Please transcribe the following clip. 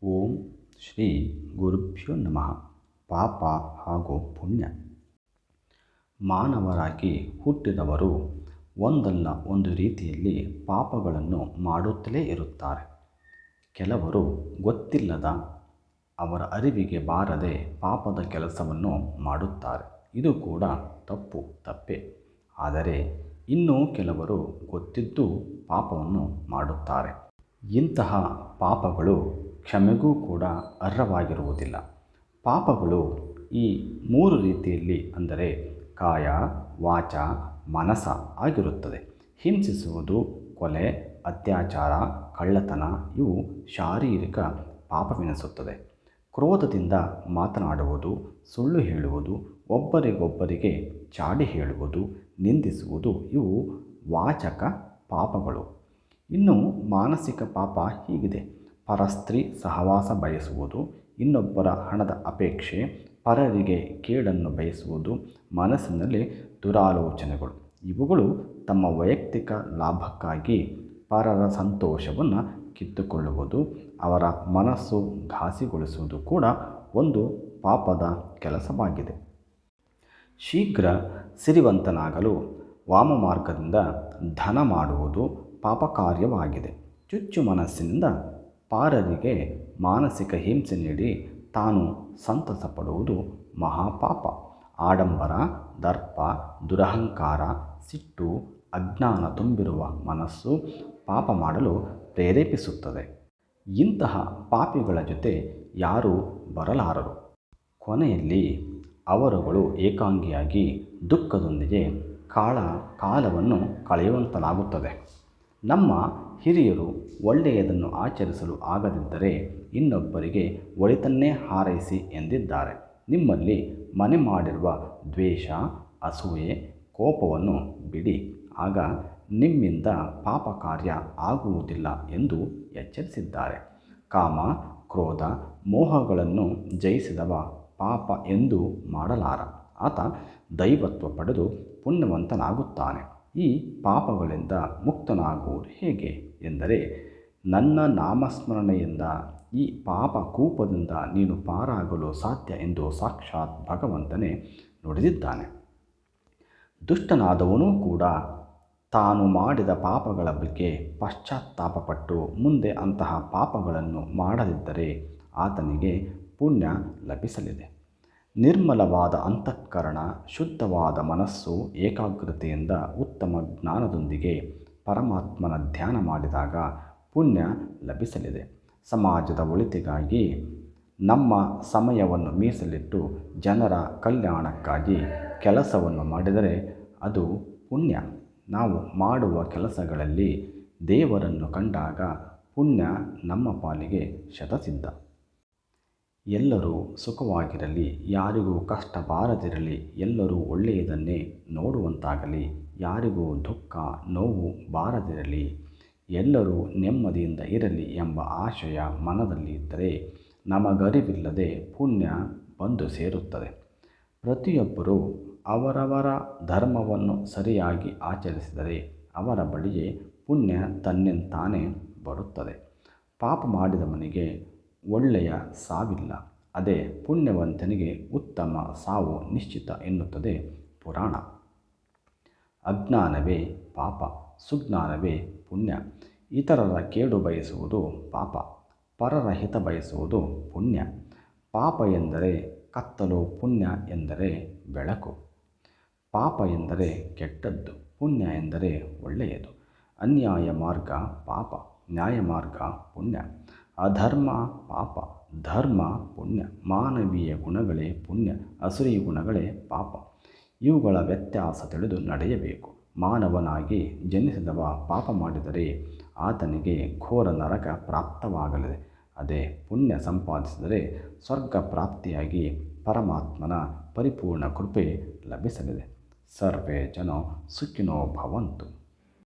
ಓಂ ಶ್ರೀ ಗುರುಭ್ಯೋ ನಮಃ. ಪಾಪ ಹಾಗೂ ಪುಣ್ಯ. ಮಾನವರಾಗಿ ಹುಟ್ಟಿದವರು ಒಂದಲ್ಲ ಒಂದು ರೀತಿಯಲ್ಲಿ ಪಾಪಗಳನ್ನು ಮಾಡುತ್ತಲೇ ಇರುತ್ತಾರೆ. ಕೆಲವರು ಗೊತ್ತಿಲ್ಲದ, ಅವರ ಅರಿವಿಗೆ ಬಾರದೆ ಪಾಪದ ಕೆಲಸವನ್ನು ಮಾಡುತ್ತಾರೆ. ಇದು ಕೂಡ ತಪ್ಪೇ. ಆದರೆ ಇನ್ನೂ ಕೆಲವರು ಗೊತ್ತಿದ್ದು ಪಾಪವನ್ನು ಮಾಡುತ್ತಾರೆ. ಇಂತಹ ಪಾಪಗಳು ಕ್ಷಮೆಗೂ ಕೂಡ ಅರ್ಹವಾಗಿರುವುದಿಲ್ಲ. ಪಾಪಗಳು ಈ 3 ರೀತಿಯಲ್ಲಿ, ಅಂದರೆ ಕಾಯ, ವಾಚ, ಮನಸ ಆಗಿರುತ್ತದೆ. ಹಿಂಸಿಸುವುದು, ಕೊಲೆ, ಅತ್ಯಾಚಾರ, ಕಳ್ಳತನ ಇವು ಶಾರೀರಿಕ ಪಾಪವೆನಿಸುತ್ತದೆ. ಕ್ರೋಧದಿಂದ ಮಾತನಾಡುವುದು, ಸುಳ್ಳು ಹೇಳುವುದು, ಒಬ್ಬರಿಗೊಬ್ಬರಿಗೆ ಚಾಡಿ ಹೇಳುವುದು, ನಿಂದಿಸುವುದು ಇವು ವಾಚಕ ಪಾಪಗಳು. ಇನ್ನು ಮಾನಸಿಕ ಪಾಪ ಹೀಗಿದೆ: ಪರಸ್ತ್ರೀ ಸಹವಾಸ ಬಯಸುವುದು, ಇನ್ನೊಬ್ಬರ ಹಣದ ಅಪೇಕ್ಷೆ, ಪರರಿಗೆ ಕೇಡನ್ನು ಬಯಸುವುದು, ಮನಸ್ಸಿನಲ್ಲಿ ದುರಾಲೋಚನೆಗಳು. ಇವುಗಳು ತಮ್ಮ ವೈಯಕ್ತಿಕ ಲಾಭಕ್ಕಾಗಿ ಪರರ ಸಂತೋಷವನ್ನು ಕಿತ್ತುಕೊಳ್ಳುವುದು, ಅವರ ಮನಸ್ಸು ಘಾಸಿಗೊಳಿಸುವುದು ಕೂಡ ಒಂದು ಪಾಪದ ಕೆಲಸವಾಗಿದೆ. ಶೀಘ್ರ ಸಿರಿವಂತನಾಗಲು ವಾಮಮಾರ್ಗದಿಂದ ಧನ ಮಾಡುವುದು ಪಾಪಕಾರ್ಯವಾಗಿದೆ. ಚುಚ್ಚು ಮನಸ್ಸಿನಿಂದ ಪರರಿಗೆ ಮಾನಸಿಕ ಹಿಂಸೆ ನೀಡಿ ತಾನು ಸಂತಸ ಪಡುವುದು ಮಹಾಪಾಪ. ಆಡಂಬರ, ದರ್ಪ, ದುರಹಂಕಾರ, ಸಿಟ್ಟು, ಅಜ್ಞಾನ ತುಂಬಿರುವ ಮನಸ್ಸು ಪಾಪ ಮಾಡಲು ಪ್ರೇರೇಪಿಸುತ್ತದೆ. ಇಂತಹ ಪಾಪಿಗಳ ಜೊತೆ ಯಾರೂ ಬರಲಾರರು. ಕೊನೆಯಲ್ಲಿ ಅವರುಗಳು ಏಕಾಂಗಿಯಾಗಿ ದುಃಖದೊಂದಿಗೆ ಕಾಲವನ್ನು ಕಳೆಯುವಂತಾಗುತ್ತದೆ. ನಮ್ಮ ಹಿರಿಯರು ಒಳ್ಳೆಯದನ್ನು ಆಚರಿಸಲು ಆಗದಿದ್ದರೆ ಇನ್ನೊಬ್ಬರಿಗೆ ಒಳಿತನ್ನೇ ಹಾರೈಸಿ ಎಂದಿದ್ದಾರೆ. ನಿಮ್ಮಲ್ಲಿ ಮನೆ ಮಾಡಿರುವ ದ್ವೇಷ, ಅಸೂಯೆ, ಕೋಪವನ್ನು ಬಿಡಿ, ಆಗ ನಿಮ್ಮಿಂದ ಪಾಪ ಕಾರ್ಯ ಆಗುವುದಿಲ್ಲ ಎಂದು ಎಚ್ಚರಿಸಿದ್ದಾರೆ. ಕಾಮ, ಕ್ರೋಧ, ಮೋಹಗಳನ್ನು ಜಯಿಸಿದವ ಪಾಪ ಎಂದೂ ಮಾಡಲಾರ. ಆತ ದೈವತ್ವ ಪಡೆದು ಪುಣ್ಯವಂತನಾಗುತ್ತಾನೆ. ಈ ಪಾಪಗಳಿಂದ ಮುಕ್ತನಾಗುವುದು ಹೇಗೆ ಎಂದರೆ, ನನ್ನ ನಾಮಸ್ಮರಣೆಯಿಂದ ಈ ಪಾಪ ಕೂಪದಿಂದ ನೀನು ಪಾರಾಗಲು ಸಾಧ್ಯ ಎಂದು ಸಾಕ್ಷಾತ್ ಭಗವಂತನೇ ನುಡಿದಿದ್ದಾನೆ. ದುಷ್ಟನಾದವನೂ ಕೂಡ ತಾನು ಮಾಡಿದ ಪಾಪಗಳ ಬಗ್ಗೆ ಪಶ್ಚಾತ್ತಾಪಪಟ್ಟು ಮುಂದೆ ಅಂತಹ ಪಾಪಗಳನ್ನು ಮಾಡದಿದ್ದರೆ ಆತನಿಗೆ ಪುಣ್ಯ ಲಭಿಸಲಿದೆ. ನಿರ್ಮಲವಾದ ಅಂತಃಕರಣ, ಶುದ್ಧವಾದ ಮನಸ್ಸು, ಏಕಾಗ್ರತೆಯಿಂದ ಉತ್ತಮ ಜ್ಞಾನದೊಂದಿಗೆ ಪರಮಾತ್ಮನ ಧ್ಯಾನ ಮಾಡಿದಾಗ ಪುಣ್ಯ ಲಭಿಸಲಿದೆ. ಸಮಾಜದ ಒಳಿತಿಗಾಗಿ ನಮ್ಮ ಸಮಯವನ್ನು ಮೀಸಲಿಟ್ಟು ಜನರ ಕಲ್ಯಾಣಕ್ಕಾಗಿ ಕೆಲಸವನ್ನು ಮಾಡಿದರೆ ಅದು ಪುಣ್ಯ. ನಾವು ಮಾಡುವ ಕೆಲಸಗಳಲ್ಲಿ ದೇವರನ್ನು ಕಂಡಾಗ ಪುಣ್ಯ ನಮ್ಮ ಪಾಲಿಗೆ ಶತಸಿದ್ಧ. ಎಲ್ಲರೂ ಸುಖವಾಗಿರಲಿ, ಯಾರಿಗೂ ಕಷ್ಟ ಬಾರದಿರಲಿ, ಎಲ್ಲರೂ ಒಳ್ಳೆಯದನ್ನೇ ನೋಡುವಂತಾಗಲಿ, ಯಾರಿಗೂ ದುಃಖ ನೋವು ಬಾರದಿರಲಿ, ಎಲ್ಲರೂ ನೆಮ್ಮದಿಯಿಂದ ಇರಲಿ ಎಂಬ ಆಶಯ ಮನದಲ್ಲಿ ಇದ್ದರೆ ನಮಗರಿವಿಲ್ಲದೆ ಪುಣ್ಯ ಬಂದು ಸೇರುತ್ತದೆ. ಪ್ರತಿಯೊಬ್ಬರೂ ಅವರವರ ಧರ್ಮವನ್ನು ಸರಿಯಾಗಿ ಆಚರಿಸಿದರೆ ಅವರ ಬಳಿಗೆ ಪುಣ್ಯ ತನ್ನಿಂತಾನೇ ಬರುತ್ತದೆ. ಪಾಪ ಮಾಡಿದವನಿಗೆ ಒಳ್ಳೆಯ ಸಾವಿಲ್ಲ, ಅದೇ ಪುಣ್ಯವಂತನಿಗೆ ಉತ್ತಮ ಸಾವು ನಿಶ್ಚಿತ ಎನ್ನುತ್ತದೆ ಪುರಾಣ. ಅಜ್ಞಾನವೇ ಪಾಪ, ಸುಜ್ಞಾನವೇ ಪುಣ್ಯ. ಇತರರ ಕೇಡು ಬಯಸುವುದು ಪಾಪ, ಪರರ ಹಿತ ಬಯಸುವುದು ಪುಣ್ಯ. ಪಾಪ ಎಂದರೆ ಕತ್ತಲು, ಪುಣ್ಯ ಎಂದರೆ ಬೆಳಕು. ಪಾಪ ಎಂದರೆ ಕೆಟ್ಟದ್ದು, ಪುಣ್ಯ ಎಂದರೆ ಒಳ್ಳೆಯದು. ಅನ್ಯಾಯ ಮಾರ್ಗ ಪಾಪ, ನ್ಯಾಯ ಮಾರ್ಗ ಪುಣ್ಯ. ಅಧರ್ಮ ಪಾಪ, ಧರ್ಮ ಪುಣ್ಯ. ಮಾನವೀಯ ಗುಣಗಳೇ ಪುಣ್ಯ, ಅಸುರಿ ಗುಣಗಳೇ ಪಾಪ. ಇವುಗಳ ವ್ಯತ್ಯಾಸ ತಿಳಿದು ನಡೆಯಬೇಕು. ಮಾನವನಾಗಿ ಜನಿಸಿದವ ಪಾಪ ಮಾಡಿದರೆ ಆತನಿಗೆ ಘೋರ ನರಕ ಪ್ರಾಪ್ತವಾಗಲಿದೆ. ಅದೇ ಪುಣ್ಯ ಸಂಪಾದಿಸಿದರೆ ಸ್ವರ್ಗ ಪ್ರಾಪ್ತಿಯಾಗಿ ಪರಮಾತ್ಮನ ಪರಿಪೂರ್ಣ ಕೃಪೆ ಲಭಿಸಲಿದೆ. ಸರ್ವೇ ಜನ ಸುಖಿನೋ ಭವಂತು.